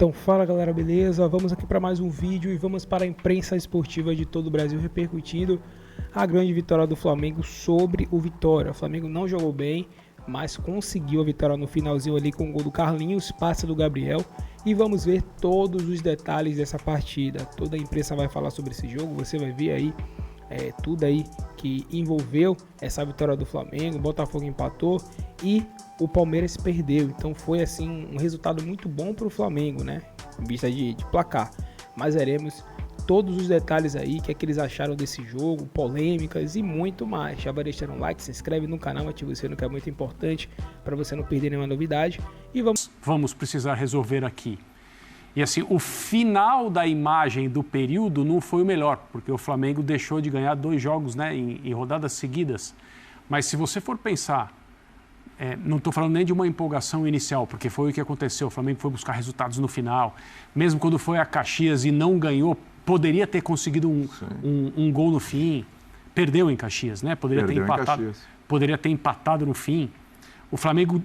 Então fala galera, beleza? Vamos aqui para mais um vídeo e vamos para a imprensa esportiva de todo o Brasil repercutindo a grande vitória do Flamengo sobre o Vitória. O Flamengo não jogou bem, mas conseguiu a vitória no finalzinho ali com o gol do Carlinhos, passe do Gabriel, e vamos ver todos os detalhes dessa partida. Toda a imprensa vai falar sobre esse jogo, você vai ver aí tudo aí que envolveu essa vitória do Flamengo. O Botafogo empatou e o Palmeiras perdeu, então foi assim um resultado muito bom para o Flamengo, né, em vista de placar. Mas veremos todos os detalhes aí, que eles acharam desse jogo, polêmicas e muito mais. Já vai deixando um like, se inscreve no canal, ativa o sininho, que é muito importante para você não perder nenhuma novidade. E vamos precisar resolver aqui. E assim, o final da imagem do período não foi o melhor, porque o Flamengo deixou de ganhar 2 jogos, né, em rodadas seguidas. Mas se você for pensar, não estou falando nem de uma empolgação inicial, porque foi o que aconteceu. O Flamengo foi buscar resultados no final. Mesmo quando foi a Caxias e não ganhou, poderia ter conseguido um gol no fim. Perdeu em Caxias, né? Poderia ter empatado no fim. O Flamengo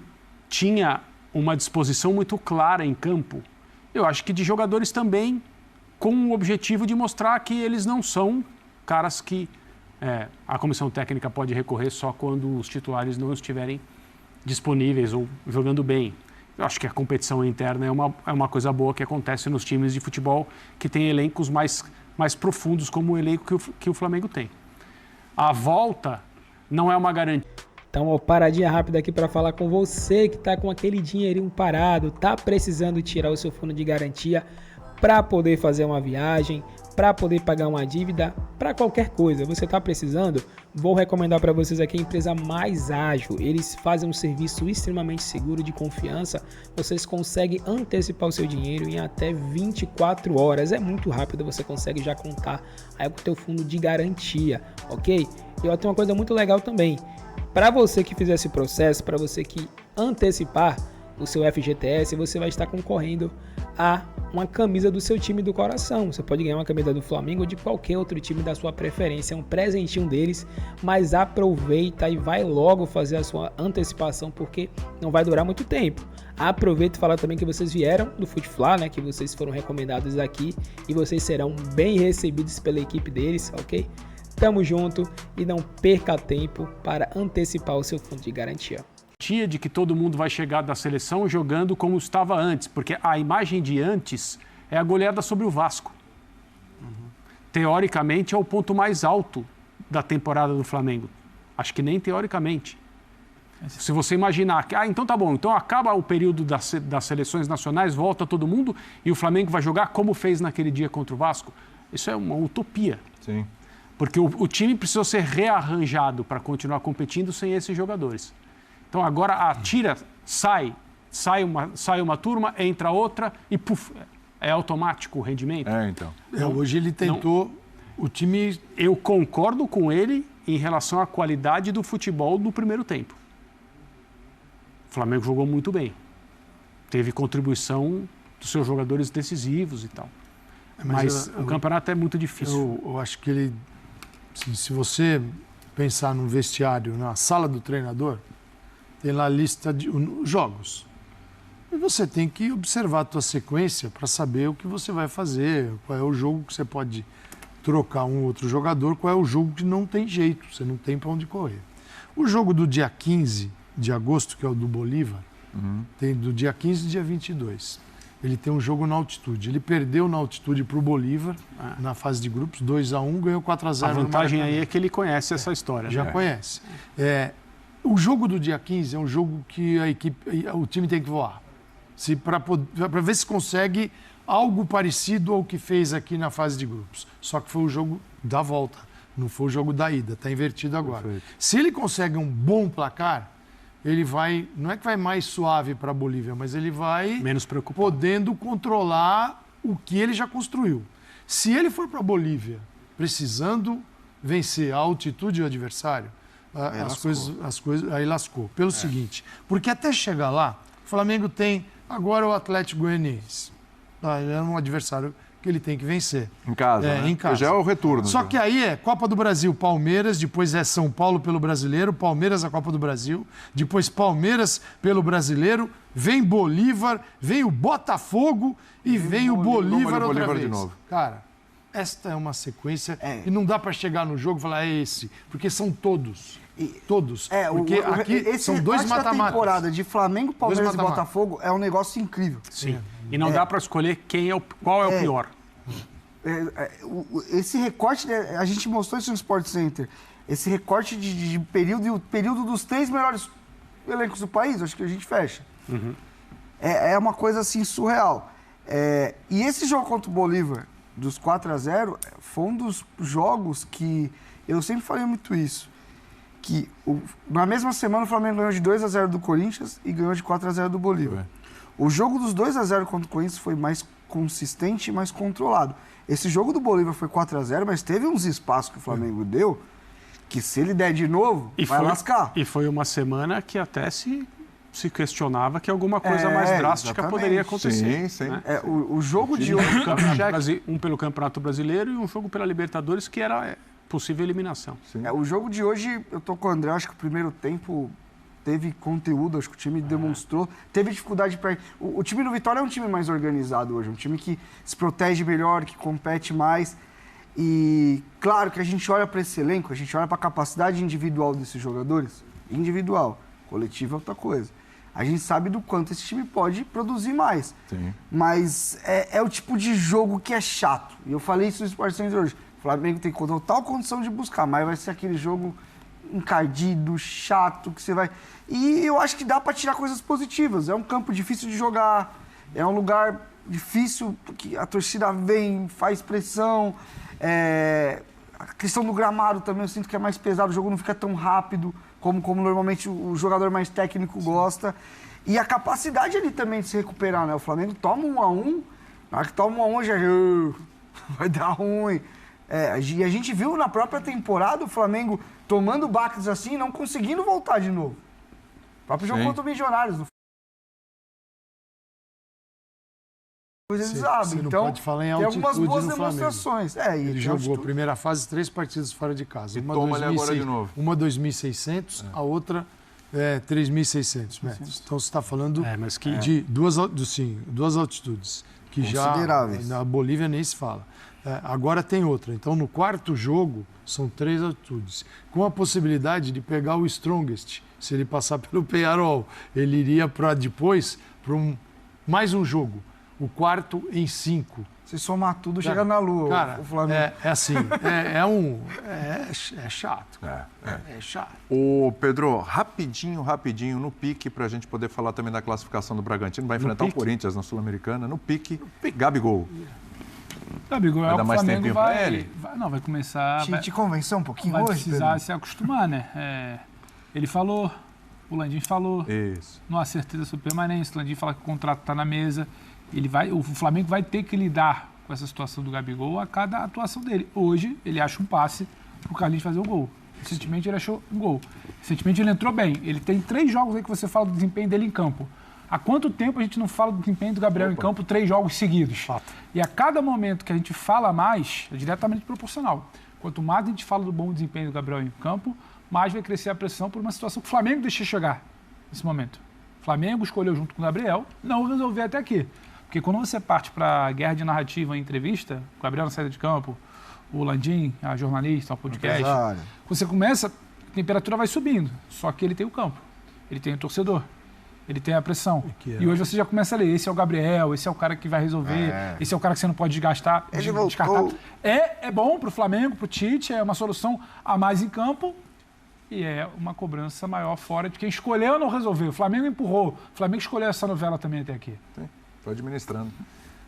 tinha uma disposição muito clara em campo. Eu acho que de jogadores também, com o objetivo de mostrar que eles não são caras que a comissão técnica pode recorrer só quando os titulares não estiverem disponíveis ou jogando bem. Eu acho que a competição interna é uma coisa boa que acontece nos times de futebol que tem elencos mais profundos, como o elenco que o Flamengo tem. A volta não é uma garantia. Então, ó, paradinha rápida aqui para falar com você que tá com aquele dinheirinho parado, tá precisando tirar o seu fundo de garantia para poder fazer uma viagem, para poder pagar uma dívida, para qualquer coisa. Você tá precisando? Vou recomendar para vocês aqui a empresa Mais Ágil. Eles fazem um serviço extremamente seguro, de confiança. Vocês conseguem antecipar o seu dinheiro em até 24 horas. É muito rápido, você consegue já contar aí com o teu fundo de garantia, ok? E ó, tem uma coisa muito legal também. Para você que fizer esse processo, para você que antecipar o seu FGTS, você vai estar concorrendo a uma camisa do seu time do coração. Você pode ganhar uma camisa do Flamengo ou de qualquer outro time da sua preferência. É um presentinho deles, mas aproveita e vai logo fazer a sua antecipação, porque não vai durar muito tempo. Aproveita e fala também que vocês vieram do Futefla, né? Que vocês foram recomendados aqui e vocês serão bem recebidos pela equipe deles, ok? Tamo junto e não perca tempo para antecipar o seu fundo de garantia. De que todo mundo vai chegar da seleção jogando como estava antes, porque a imagem de antes é a goleada sobre o Vasco. Teoricamente é o ponto mais alto da temporada do Flamengo. Acho que nem teoricamente. Se você imaginar que, então tá bom, então acaba o período das seleções nacionais, volta todo mundo e o Flamengo vai jogar como fez naquele dia contra o Vasco, isso é uma utopia. Sim. Porque o time precisou ser rearranjado para continuar competindo sem esses jogadores. Então agora sai uma turma, entra outra e puf, é automático o rendimento. Hoje ele tentou o time... Eu concordo com ele em relação à qualidade do futebol no primeiro tempo. O Flamengo jogou muito bem. Teve contribuição dos seus jogadores decisivos e tal. Mas o campeonato é muito difícil. Eu acho que ele... Se você pensar no vestiário, na sala do treinador, tem lá a lista de jogos. E você tem que observar a tua sequência para saber o que você vai fazer, qual é o jogo que você pode trocar um outro jogador, qual é o jogo que não tem jeito, você não tem para onde correr. O jogo do dia 15 de agosto, que é o do Bolívar, tem do dia 15 e dia 22. Ele tem um jogo na altitude. Ele perdeu na altitude para o Bolívar, na fase de grupos, 2-1, ganhou 4-0. A vantagem aí é que ele conhece essa história. Já conhece. O jogo do dia 15 é um jogo que o time tem que voar. Para ver se consegue algo parecido ao que fez aqui na fase de grupos. Só que foi o jogo da volta, não foi o jogo da ida. Está invertido agora. Perfeito. Se ele consegue um bom placar, ele vai, não é que vai mais suave para a Bolívia, mas ele vai menos preocupado, podendo controlar o que ele já construiu. Se ele for para a Bolívia precisando vencer a altitude do adversário, as coisas aí lascou. Pelo seguinte, porque até chegar lá, o Flamengo tem agora o Atlético Goianiense. Ele é um adversário que ele tem que vencer. Em casa, né? Em casa. Já é o retorno. Só que aí é Copa do Brasil, Palmeiras, depois é São Paulo pelo Brasileiro, Palmeiras a Copa do Brasil, depois Palmeiras pelo Brasileiro, vem Bolívar, vem o Botafogo e vem o Bolívar outra vez. De novo. Cara, esta é uma sequência e não dá para chegar no jogo e falar é esse, porque são todos. Todos. Porque aqui são dois mata-matas. Temporada de Flamengo, Palmeiras e Botafogo é um negócio incrível. Sim. E não dá para escolher qual é o pior. Esse recorte, a gente mostrou isso no Sport Center, esse recorte de período, e o período dos 3 melhores elencos do país, acho que a gente fecha. Uhum. É uma coisa assim surreal. E esse jogo contra o Bolívar, dos 4-0, foi um dos jogos que eu sempre falei muito isso. Que na mesma semana o Flamengo ganhou de 2-0 do Corinthians e ganhou de 4-0 do Bolívar. O jogo dos 2-0 contra o Corinthians foi mais consistente e mais controlado. Esse jogo do Bolívar foi 4-0, mas teve uns espaços que o Flamengo deu que se ele der de novo, vai lascar. E foi uma semana que até se questionava que alguma coisa mais drástica poderia acontecer. Sim. Né? O jogo de hoje... Um pelo Campeonato Brasileiro e um jogo pela Libertadores, que era possível eliminação. O jogo de hoje, eu tô com o André, acho que o primeiro tempo teve conteúdo, acho que o time demonstrou, teve dificuldade para... O time do Vitória é um time mais organizado hoje, um time que se protege melhor, que compete mais. E claro que a gente olha para esse elenco, a gente olha para a capacidade individual desses jogadores, individual, coletivo é outra coisa. A gente sabe do quanto esse time pode produzir mais. Sim. Mas é o tipo de jogo que é chato. E eu falei isso no Sport Center hoje. O Flamengo tem total condição de buscar, mas vai ser aquele jogo encardido, chato, que você vai... E eu acho que dá para tirar coisas positivas. É um campo difícil de jogar, é um lugar difícil, porque a torcida vem, faz pressão. A questão do gramado também, eu sinto que é mais pesado, o jogo não fica tão rápido como normalmente o jogador mais técnico gosta. E a capacidade ali também de se recuperar, né? O Flamengo toma 1-1, na hora que toma 1-1 já vai dar ruim. E a gente viu na própria temporada o Flamengo tomando baques assim e não conseguindo voltar de novo. O próprio jogo contra o Milionários. Você não pode falar em altitude tem algumas boas no demonstrações. Ele jogou a primeira fase 3 partidas fora de casa. Uma toma ele agora de novo. Uma 2.600, a outra 3.600 metros. Então você está falando de duas altitudes. Que já na Bolívia nem se fala. Agora tem outra. Então no quarto jogo são 3 altitudes. Com a possibilidade de pegar o Strongest. Se ele passar pelo Peñarol, ele iria para depois para mais um jogo. O quarto em 5. Se somar tudo, chega na Lua. Cara, o Flamengo. É chato. É chato. Ô, Pedro, rapidinho, no pique, pra gente poder falar também da classificação do Bragantino. Vai enfrentar o Corinthians na Sul-Americana. No pique, Gabigol. Gabigol vai dar mais tempinho pra ele? Vai começar... Te convenceu um pouquinho vai hoje, precisar Pedro? se acostumar, né? Ele falou, o Landim falou. Isso. Não há certeza sobre permanência. O Landim fala que o contrato está na mesa. O Flamengo vai ter que lidar com essa situação do Gabigol a cada atuação dele. Hoje, ele acha um passe para o Carlinhos fazer o gol. Recentemente, ele achou um gol. Recentemente, ele entrou bem. Ele tem 3 jogos aí que você fala do desempenho dele em campo. Há quanto tempo a gente não fala do desempenho do Gabriel em campo 3 jogos seguidos? Fato. E a cada momento que a gente fala mais, é diretamente proporcional. Quanto mais a gente fala do bom desempenho do Gabriel em campo, mais vai crescer a pressão por uma situação que o Flamengo deixa chegar nesse momento. O Flamengo escolheu junto com o Gabriel não resolver até aqui. Porque quando você parte para a guerra de narrativa em entrevista, o Gabriel na saída de campo, o Landim, a jornalista, o podcast, você começa, a temperatura vai subindo. Só que ele tem o campo, ele tem o torcedor, ele tem a pressão. E hoje você já começa a ler, esse é o Gabriel, esse é o cara que vai resolver, esse é o cara que você não pode desgastar. Ele voltou. É bom para o Flamengo, para o Tite, é uma solução a mais em campo e é uma cobrança maior fora de quem escolheu não resolver. O Flamengo empurrou, o Flamengo escolheu essa novela também até aqui. Estou administrando.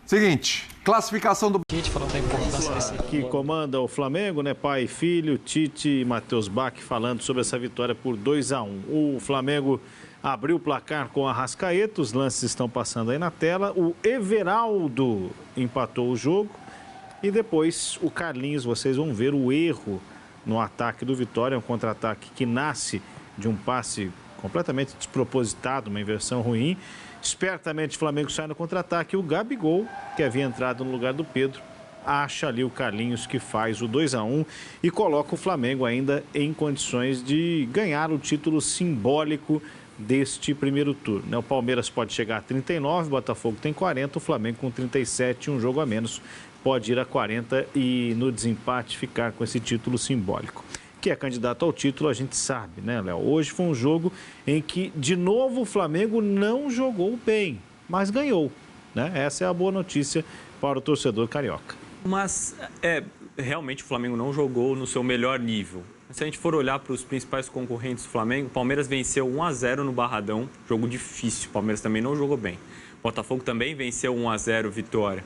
Seguinte, classificação do... Tite falando da importância desse... Que comanda o Flamengo, né? Pai e filho, Tite e Matheus Bach falando sobre essa vitória por 2-1. O Flamengo abriu o placar com a Arrascaeta, os lances estão passando aí na tela. O Everaldo empatou o jogo e depois o Carlinhos, vocês vão ver o erro no ataque do Vitória, um contra-ataque que nasce de um passe completamente despropositado, uma inversão ruim. Espertamente o Flamengo sai no contra-ataque. O Gabigol, que havia entrado no lugar do Pedro, acha ali o Carlinhos que faz o 2-1 e coloca o Flamengo ainda em condições de ganhar o título simbólico deste primeiro turno. O Palmeiras pode chegar a 39, o Botafogo tem 40, o Flamengo com 37, um jogo a menos, pode ir a 40 e no desempate ficar com esse título simbólico. Que é candidato ao título, a gente sabe, né, Léo? Hoje foi um jogo em que, de novo, o Flamengo não jogou bem, mas ganhou, né? Essa é a boa notícia para o torcedor carioca. Mas, realmente o Flamengo não jogou no seu melhor nível. Se a gente for olhar para os principais concorrentes do Flamengo, o Palmeiras venceu 1-0 no Barradão, jogo difícil, o Palmeiras também não jogou bem. O Botafogo também venceu 1-0, vitória.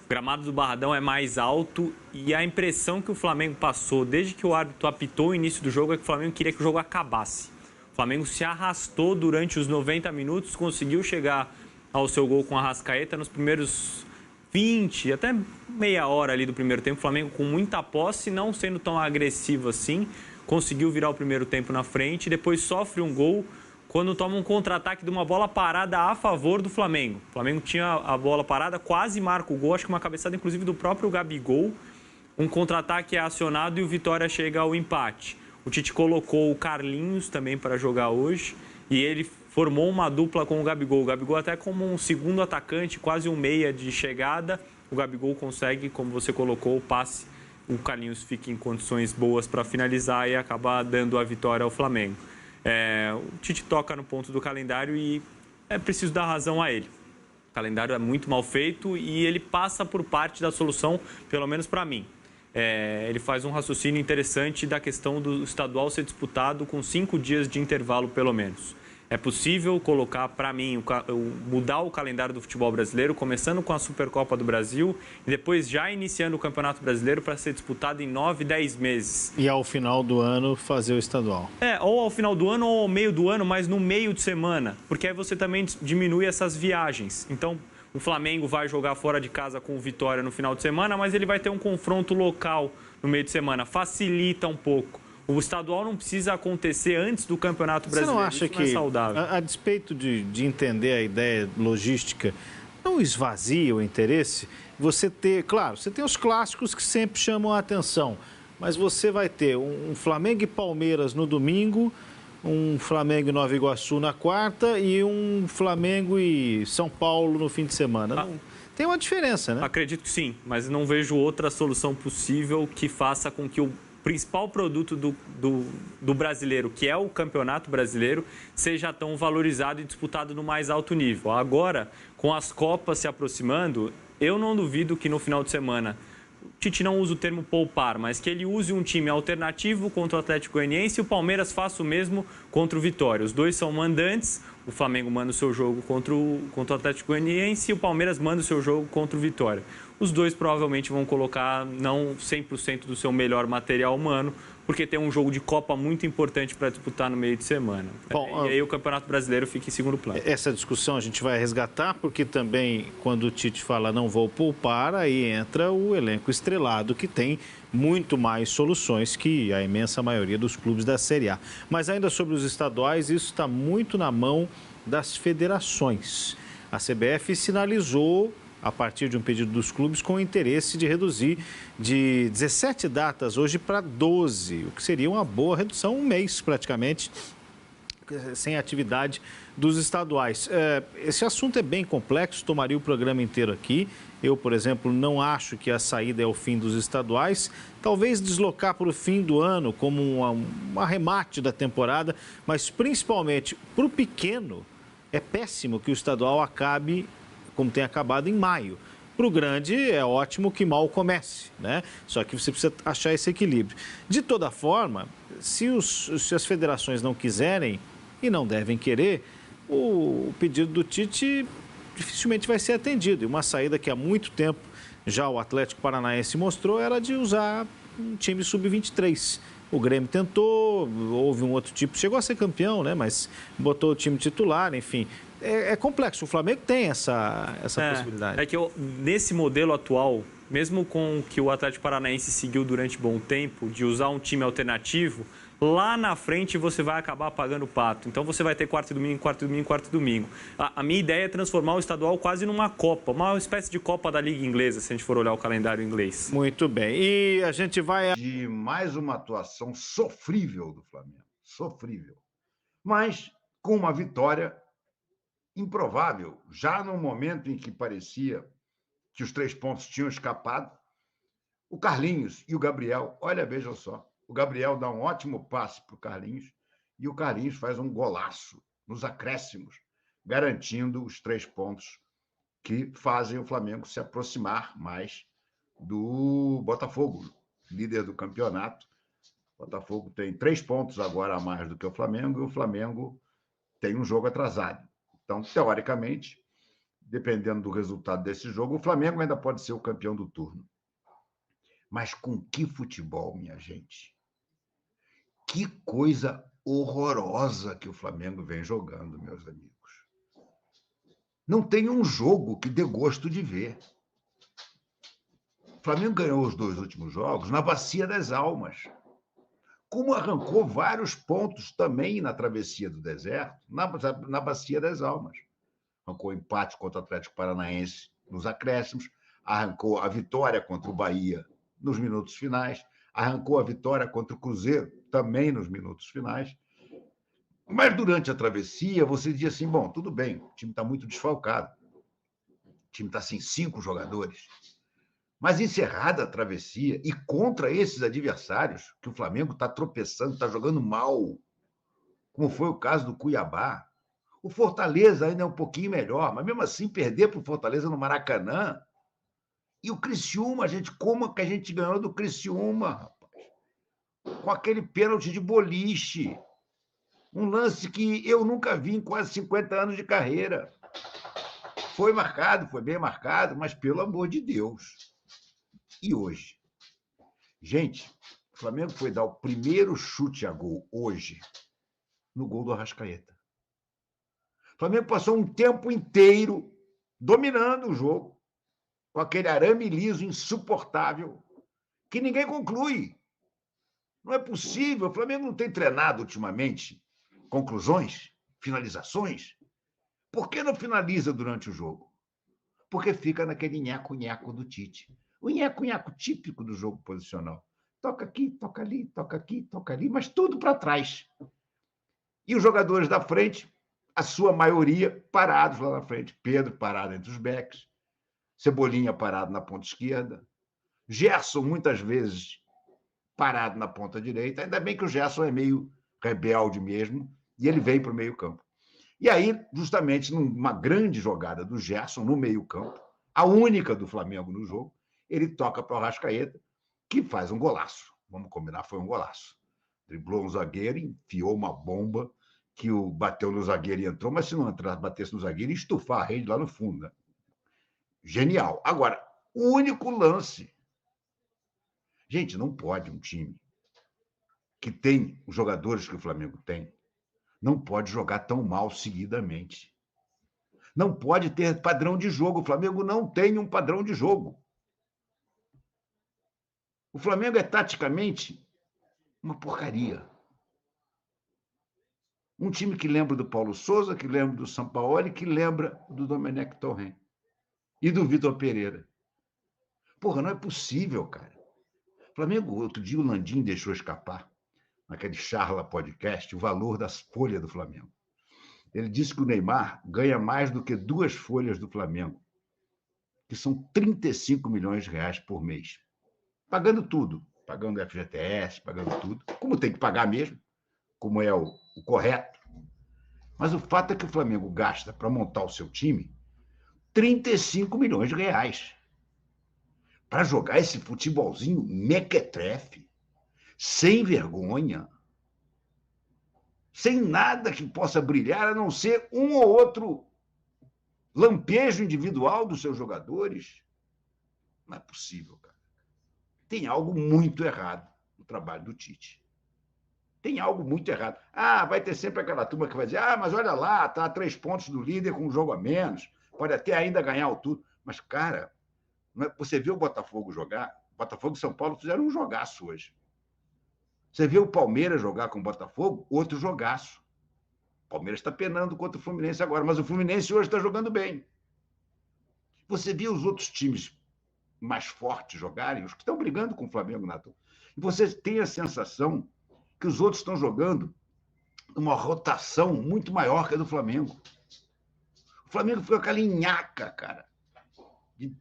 O gramado do Barradão é mais alto e a impressão que o Flamengo passou desde que o árbitro apitou o início do jogo é que o Flamengo queria que o jogo acabasse. O Flamengo se arrastou durante os 90 minutos, conseguiu chegar ao seu gol com a Arrascaeta nos primeiros 20, até meia hora ali do primeiro tempo. O Flamengo com muita posse, não sendo tão agressivo assim, conseguiu virar o primeiro tempo na frente e depois sofre um gol quando toma um contra-ataque de uma bola parada a favor do Flamengo. O Flamengo tinha a bola parada, quase marca o gol, acho que uma cabeçada inclusive do próprio Gabigol. Um contra-ataque é acionado e o Vitória chega ao empate. O Tite colocou o Carlinhos também para jogar hoje e ele formou uma dupla com o Gabigol. O Gabigol até como um segundo atacante, quase um meia de chegada. O Gabigol consegue, como você colocou, o passe. O Carlinhos fica em condições boas para finalizar e acaba dando a vitória ao Flamengo. O Tite toca no ponto do calendário e é preciso dar razão a ele. O calendário é muito mal feito e ele passa por parte da solução, pelo menos para mim. Ele faz um raciocínio interessante da questão do estadual ser disputado com 5 dias de intervalo, pelo menos. É possível colocar, para mim, mudar o calendário do futebol brasileiro, começando com a Supercopa do Brasil e depois já iniciando o Campeonato Brasileiro para ser disputado em 9, 10 meses. E ao final do ano fazer o estadual. Ou ao final do ano ou ao meio do ano, mas no meio de semana, porque aí você também diminui essas viagens. Então, o Flamengo vai jogar fora de casa com o Vitória no final de semana, mas ele vai ter um confronto local no meio de semana. Facilita um pouco. O estadual não precisa acontecer antes do Campeonato Brasileiro. Você não acha que, é saudável. A despeito de entender a ideia logística, não esvazia o interesse? Você ter, claro, você tem os clássicos que sempre chamam a atenção, mas você vai ter um Flamengo e Palmeiras no domingo, um Flamengo e Nova Iguaçu na quarta e um Flamengo e São Paulo no fim de semana. Tem uma diferença, né? Acredito que sim, mas não vejo outra solução possível que faça com que o principal produto do brasileiro, que é o Campeonato Brasileiro, seja tão valorizado e disputado no mais alto nível. Agora, com as Copas se aproximando, eu não duvido que no final de semana, o Tite não usa o termo poupar, mas que ele use um time alternativo contra o Atlético Goianiense e o Palmeiras faça o mesmo contra o Vitória. Os dois são mandantes, o Flamengo manda o seu jogo contra o Atlético Goianiense e o Palmeiras manda o seu jogo contra o Vitória. Os dois provavelmente vão colocar não 100% do seu melhor material humano, porque tem um jogo de Copa muito importante para disputar no meio de semana. Bom, e aí o Campeonato Brasileiro fica em segundo plano. Essa discussão a gente vai resgatar, porque também quando o Tite fala não vou poupar, aí entra o elenco estrelado, que tem muito mais soluções que a imensa maioria dos clubes da Série A. Mas ainda sobre os estaduais, isso está muito na mão das federações. A CBF sinalizou, a partir de um pedido dos clubes, com o interesse de reduzir de 17 datas hoje para 12, o que seria uma boa redução, um mês praticamente, sem atividade dos estaduais. Esse assunto é bem complexo, tomaria o programa inteiro aqui. Eu, por exemplo, não acho que a saída é o fim dos estaduais. Talvez deslocar para o fim do ano como um arremate da temporada, mas principalmente para o pequeno, é péssimo que o estadual acabe como tem acabado em maio. Para o grande, é ótimo que mal comece, né? Só que você precisa achar esse equilíbrio. De toda forma, se as federações não quiserem, e não devem querer, o pedido do Tite dificilmente vai ser atendido. E uma saída que há muito tempo já o Atlético Paranaense mostrou era de usar um time sub-23. O Grêmio tentou, houve um outro tipo, chegou a ser campeão, né? Mas botou o time titular, enfim. É complexo, o Flamengo tem essa possibilidade. É que nesse modelo atual, mesmo com o que o Atlético Paranaense seguiu durante bom tempo, de usar um time alternativo, lá na frente você vai acabar pagando o pato. Então você vai ter quarto e domingo, quarto e domingo, quarto e domingo. A minha ideia é transformar o estadual quase numa Copa, uma espécie de Copa da Liga Inglesa, se a gente for olhar o calendário inglês. Muito bem. E a gente vai... De mais uma atuação sofrível do Flamengo. Sofrível. Mas com uma vitória improvável, já no momento em que parecia que os 3 pontos tinham escapado, o Carlinhos e o Gabriel, olha, vejam só, o Gabriel dá um ótimo passe para o Carlinhos e o Carlinhos faz um golaço nos acréscimos, garantindo os 3 pontos que fazem o Flamengo se aproximar mais do Botafogo, líder do campeonato. O Botafogo tem 3 pontos agora a mais do que o Flamengo e o Flamengo tem um jogo atrasado. Então, teoricamente, dependendo do resultado desse jogo, o Flamengo ainda pode ser o campeão do turno. Mas com que futebol, minha gente? Que coisa horrorosa que o Flamengo vem jogando, meus amigos. Não tem um jogo que dê gosto de ver. O Flamengo ganhou os 2 últimos jogos na Bacia das Almas. Como arrancou vários pontos também na Travessia do Deserto, na Bacia das Almas. Arrancou empate contra o Atlético Paranaense nos acréscimos, arrancou a vitória contra o Bahia nos minutos finais, arrancou a vitória contra o Cruzeiro também nos minutos finais. Mas durante a travessia, você dizia assim, bom, tudo bem, o time está muito desfalcado, o time está sem 5 jogadores. Mas encerrada a travessia e contra esses adversários, que o Flamengo está tropeçando, está jogando mal, como foi o caso do Cuiabá, o Fortaleza ainda é um pouquinho melhor, mas mesmo assim perder para o Fortaleza no Maracanã. E o Criciúma, como que a gente ganhou do Criciúma, rapaz? Com aquele pênalti de boliche. Um lance que eu nunca vi em quase 50 anos de carreira. Foi marcado, foi bem marcado, mas pelo amor de Deus. E hoje? Gente, o Flamengo foi dar o primeiro chute a gol hoje no gol do Arrascaeta. O Flamengo passou um tempo inteiro dominando o jogo, com aquele arame liso insuportável, que ninguém conclui. Não é possível. O Flamengo não tem treinado ultimamente conclusões, finalizações. Por que não finaliza durante o jogo? Porque fica naquele nheco-nheco do Tite. O nheco-nheco típico do jogo posicional. Toca aqui, toca ali, toca aqui, toca ali, mas tudo para trás. E os jogadores da frente, a sua maioria, parados lá na frente. Pedro parado entre os backs, Cebolinha parado na ponta esquerda, Gerson muitas vezes parado na ponta direita. Ainda bem que o Gerson é meio rebelde mesmo e ele vem para o meio campo. E aí, justamente numa grande jogada do Gerson no meio campo, a única do Flamengo no jogo, ele toca para o Arrascaeta, que faz um golaço. Vamos combinar, foi um golaço. Driblou um zagueiro, enfiou uma bomba que bateu no zagueiro e entrou, mas se não entrasse, batesse no zagueiro, ia estufar a rede lá no fundo, né? Genial. Agora, o único lance. Gente, não pode um time que tem os jogadores que o Flamengo tem, não pode jogar tão mal seguidamente. Não pode ter padrão de jogo. O Flamengo não tem um padrão de jogo. O Flamengo é taticamente uma porcaria. Um time que lembra do Paulo Souza, que lembra do Sampaoli, que lembra do Domenech Torrent e do Vitor Pereira. Porra, não é possível, cara. O Flamengo, outro dia, o Landim deixou escapar, naquele Charla Podcast, o valor das folhas do Flamengo. Ele disse que o Neymar ganha mais do que 2 folhas do Flamengo, que são 35 milhões de reais por mês. Pagando tudo, pagando FGTS, pagando tudo, como tem que pagar mesmo, como é o correto. Mas o fato é que o Flamengo gasta para montar o seu time 35 milhões de reais para jogar esse futebolzinho mequetrefe, sem vergonha, sem nada que possa brilhar, a não ser um ou outro lampejo individual dos seus jogadores. Não é possível, cara. Tem algo muito errado no trabalho do Tite. Tem algo muito errado. Vai ter sempre aquela turma que vai dizer, mas olha lá, está a 3 pontos do líder com um jogo a menos, pode até ainda ganhar o tudo. Mas, cara, você viu o Botafogo jogar? Botafogo e São Paulo fizeram um jogaço hoje. Você vê o Palmeiras jogar com o Botafogo, outro jogaço. O Palmeiras está penando contra o Fluminense agora, mas o Fluminense hoje está jogando bem. Você vê os outros times mais fortes jogarem, os que estão brigando com o Flamengo, Nato, e você tem a sensação que os outros estão jogando uma rotação muito maior que a do Flamengo. O Flamengo foi aquela nhaca, cara, de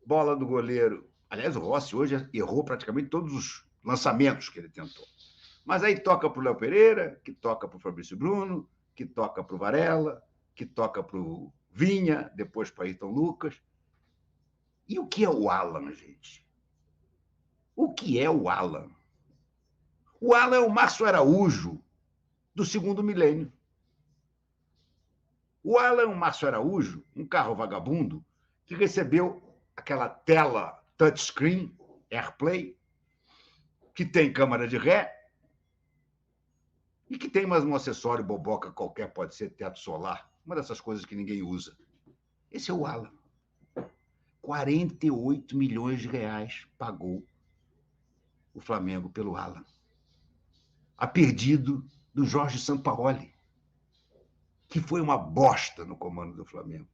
bola do goleiro. Aliás, o Rossi hoje errou praticamente todos os lançamentos que ele tentou. Mas aí toca para o Léo Pereira, que toca para o Fabrício Bruno, que toca para o Varela, que toca para o Vinha, depois para Ayrton Lucas. E o que é o Alan, gente? O que é o Alan? O Alan é o Márcio Araújo do segundo milênio. O Alan é um Márcio Araújo, um carro vagabundo, que recebeu aquela tela touchscreen, AirPlay, que tem câmera de ré e que tem mais um acessório boboca qualquer, pode ser teto solar, uma dessas coisas que ninguém usa. Esse é o Alan. 48 milhões de reais pagou o Flamengo pelo Alan. A pedido do Jorge Sampaoli, que foi uma bosta no comando do Flamengo.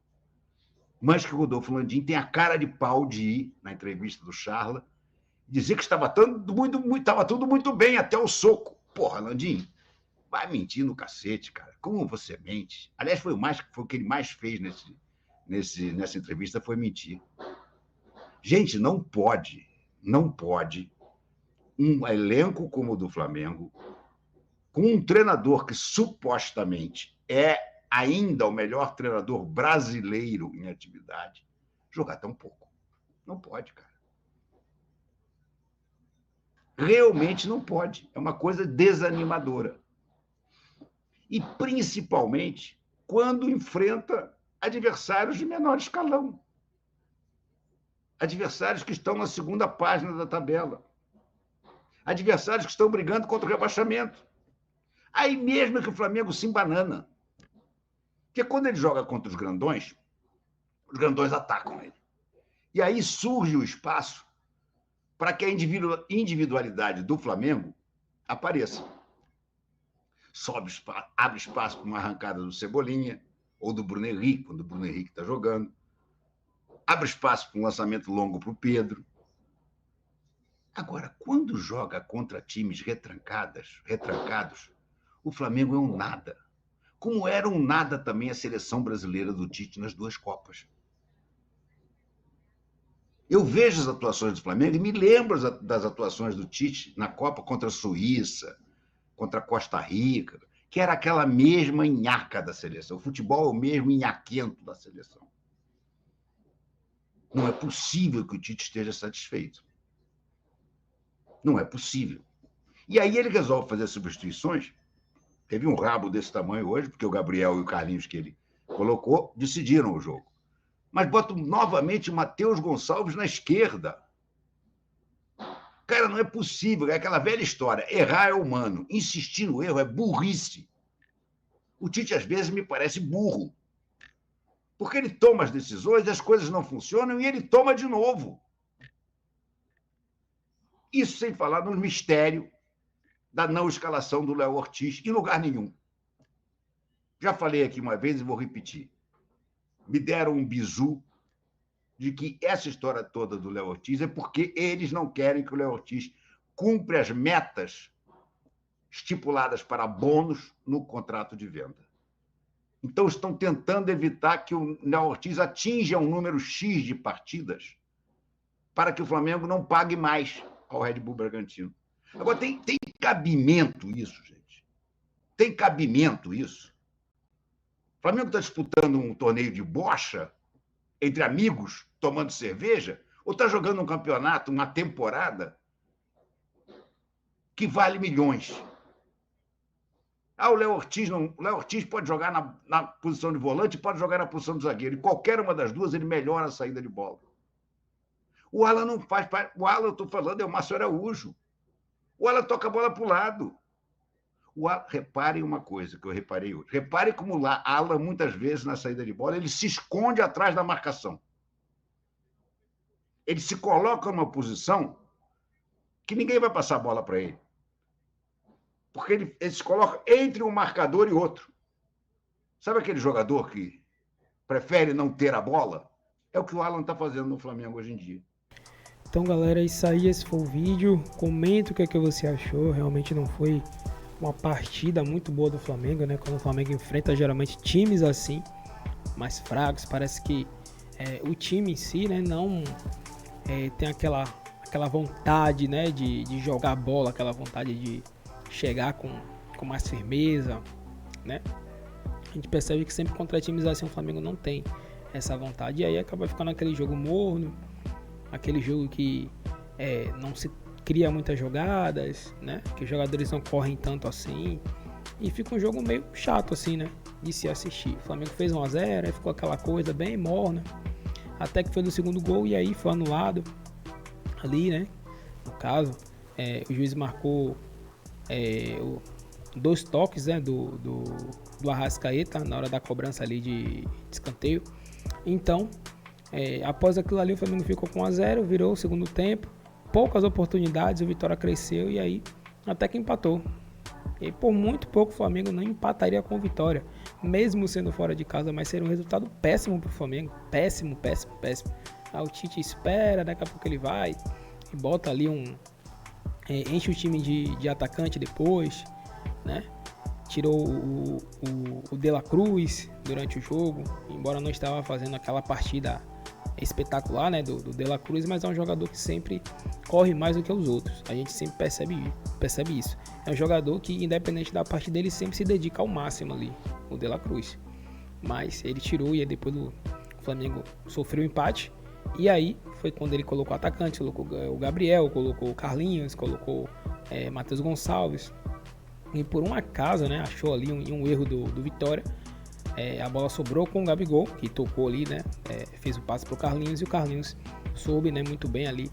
Mas que o Rodolfo Landim tem a cara de pau de ir na entrevista do Charla dizer que estava tudo muito bem até o soco. Porra, Landim, vai mentir no cacete, cara. Como você mente? Aliás, foi o que ele mais fez nessa entrevista, foi mentir. Gente, não pode um elenco como o do Flamengo, com um treinador que supostamente é ainda o melhor treinador brasileiro em atividade, jogar tão pouco. Não pode, cara. Realmente não pode. É uma coisa desanimadora. E, principalmente, quando enfrenta adversários de menor escalão. Adversários que estão na segunda página da tabela. Adversários que estão brigando contra o rebaixamento. Aí mesmo que o Flamengo se embanana. Porque quando ele joga contra os grandões atacam ele. E aí surge o espaço para que a individualidade do Flamengo apareça. Abre espaço para uma arrancada do Cebolinha ou do Bruno Henrique, quando o Bruno Henrique está jogando. Abre espaço para um lançamento longo para o Pedro. Agora, quando joga contra times retrancados, o Flamengo é um nada. Como era um nada também a seleção brasileira do Tite nas duas Copas. Eu vejo as atuações do Flamengo e me lembro das atuações do Tite na Copa contra a Suíça, contra a Costa Rica, que era aquela mesma nhaca da seleção. O futebol é o mesmo nhaquento da seleção. Não é possível que o Tite esteja satisfeito. Não é possível. E aí ele resolve fazer substituições. Teve um rabo desse tamanho hoje, porque o Gabriel e o Carlinhos que ele colocou decidiram o jogo. Mas bota novamente o Matheus Gonçalves na esquerda. Cara, não é possível. É aquela velha história. Errar é humano. Insistir no erro é burrice. O Tite, às vezes, me parece burro. Porque ele toma as decisões, as coisas não funcionam e ele toma de novo. Isso sem falar no mistério da não escalação do Léo Ortiz em lugar nenhum. Já falei aqui uma vez e vou repetir. Me deram um bizu de que essa história toda do Léo Ortiz é porque eles não querem que o Léo Ortiz cumpra as metas estipuladas para bônus no contrato de venda. Então, estão tentando evitar que o Léo Ortiz atinja um número X de partidas para que o Flamengo não pague mais ao Red Bull Bragantino. Agora, tem cabimento isso, gente? Tem cabimento isso? O Flamengo está disputando um torneio de bocha entre amigos, tomando cerveja, ou está jogando um campeonato, uma temporada que vale milhões? O Léo Ortiz pode jogar na posição de volante, pode jogar na posição de zagueiro. E qualquer uma das duas, ele melhora a saída de bola. O Alan não faz... O Alan, eu estou falando, é o Márcio Araújo. O Alan toca a bola para o lado. Reparem uma coisa que eu reparei hoje. Reparem como o Alan, muitas vezes, na saída de bola, ele se esconde atrás da marcação. Ele se coloca numa posição que ninguém vai passar a bola para ele. Porque ele se coloca entre um marcador e outro. Sabe aquele jogador que prefere não ter a bola? É o que o Alan está fazendo no Flamengo hoje em dia. Então, galera, é isso aí. Esse foi o vídeo. Comenta o que é que você achou. Realmente não foi uma partida muito boa do Flamengo, né? Quando o Flamengo enfrenta geralmente times assim, mais fracos. Parece que o time em si, né, não tem aquela vontade, né, de jogar bola, aquela vontade de chegar com mais firmeza, né? A gente percebe que sempre contra times assim o Flamengo não tem essa vontade. E aí acaba ficando aquele jogo morno, aquele jogo que não se cria muitas jogadas, né? Que os jogadores não correm tanto assim. E fica um jogo meio chato assim, né? De se assistir. O Flamengo fez 1-0, aí ficou aquela coisa bem morna. Até que foi no segundo gol e aí foi anulado. Ali, né? No caso, o juiz marcou 2 toques, né? Do Arrascaeta na hora da cobrança ali de escanteio. Então, após aquilo ali, o Flamengo ficou com 1-0, virou o segundo tempo, poucas oportunidades, o Vitória cresceu e aí até que empatou. E por muito pouco o Flamengo não empataria com o Vitória, mesmo sendo fora de casa, mas seria um resultado péssimo para o Flamengo, péssimo. Aí o Tite espera, daqui a pouco ele vai e bota ali enche o time de atacante depois, né? Tirou o De La Cruz durante o jogo, embora não estava fazendo aquela partida espetacular, né, do De La Cruz, mas é um jogador que sempre corre mais do que os outros. A gente sempre percebe isso. É um jogador que, independente da partida, ele sempre se dedica ao máximo ali, o De La Cruz. Mas ele tirou e aí depois o Flamengo sofreu o empate. E aí foi quando ele colocou atacante, colocou o Gabriel, colocou o Carlinhos, colocou Matheus Gonçalves. E por um acaso, né, achou ali um erro do Vitória. A bola sobrou com o Gabigol, que tocou ali, né, fez o passe para o Carlinhos. E o Carlinhos soube, né, muito bem ali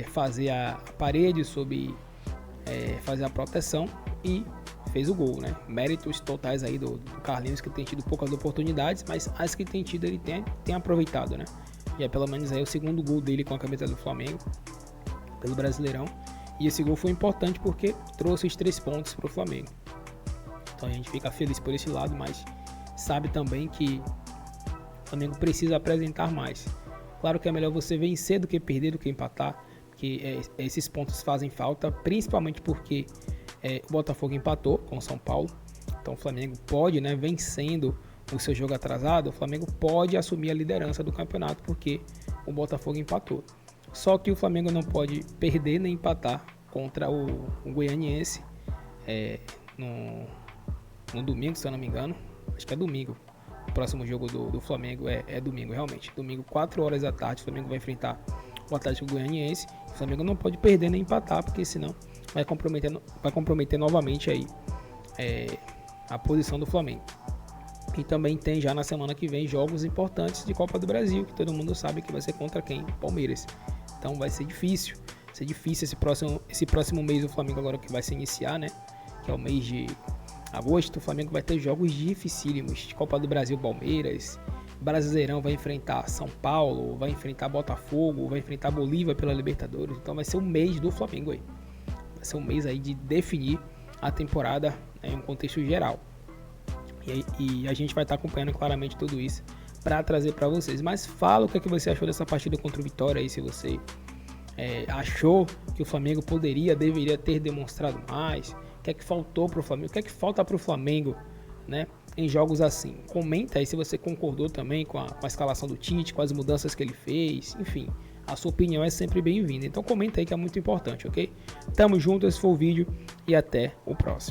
fazer a parede, soube fazer a proteção e fez o gol, né. Méritos totais aí do Carlinhos, que tem tido poucas oportunidades, mas as que tem tido ele tem aproveitado, né. E é pelo menos aí o segundo gol dele com a camisa do Flamengo, pelo Brasileirão. E esse gol foi importante porque trouxe os 3 pontos para o Flamengo. Então a gente fica feliz por esse lado, mas sabe também que o Flamengo precisa apresentar mais. Claro que é melhor você vencer do que perder, do que empatar, porque esses pontos fazem falta, principalmente porque o Botafogo empatou com o São Paulo. Então o Flamengo pode, né, vencendo o seu jogo atrasado, o Flamengo pode assumir a liderança do campeonato, porque o Botafogo empatou. Só que o Flamengo não pode perder nem empatar contra o Goianiense no domingo, se eu não me engano. Acho que é domingo. O próximo jogo do Flamengo é domingo, realmente. Domingo, 4 horas da tarde, o Flamengo vai enfrentar o Atlético Goianiense. O Flamengo não pode perder nem empatar, porque senão vai comprometer novamente aí, a posição do Flamengo. E também tem já na semana que vem jogos importantes de Copa do Brasil, que todo mundo sabe que vai ser contra quem? Palmeiras. Então vai ser difícil. Esse próximo mês do Flamengo agora que vai se iniciar, né? Que é o mês de agosto, o Flamengo vai ter jogos dificílimos. De Copa do Brasil, Palmeiras. Brasileirão vai enfrentar São Paulo, vai enfrentar Botafogo, vai enfrentar Bolívia pela Libertadores. Então vai ser o mês do Flamengo aí. Vai ser um mês aí de definir a temporada em um contexto geral. E a gente vai estar acompanhando claramente tudo isso para trazer para vocês. Mas fala o que você achou dessa partida contra o Vitória aí, se você achou que o Flamengo deveria ter demonstrado mais, o que é que faltou para o Flamengo, o que é que falta para o Flamengo, né, em jogos assim. Comenta aí se você concordou também com a escalação do Tite, com as mudanças que ele fez, enfim, a sua opinião é sempre bem-vinda. Então comenta aí que é muito importante, ok? Tamo junto, esse foi o vídeo e até o próximo.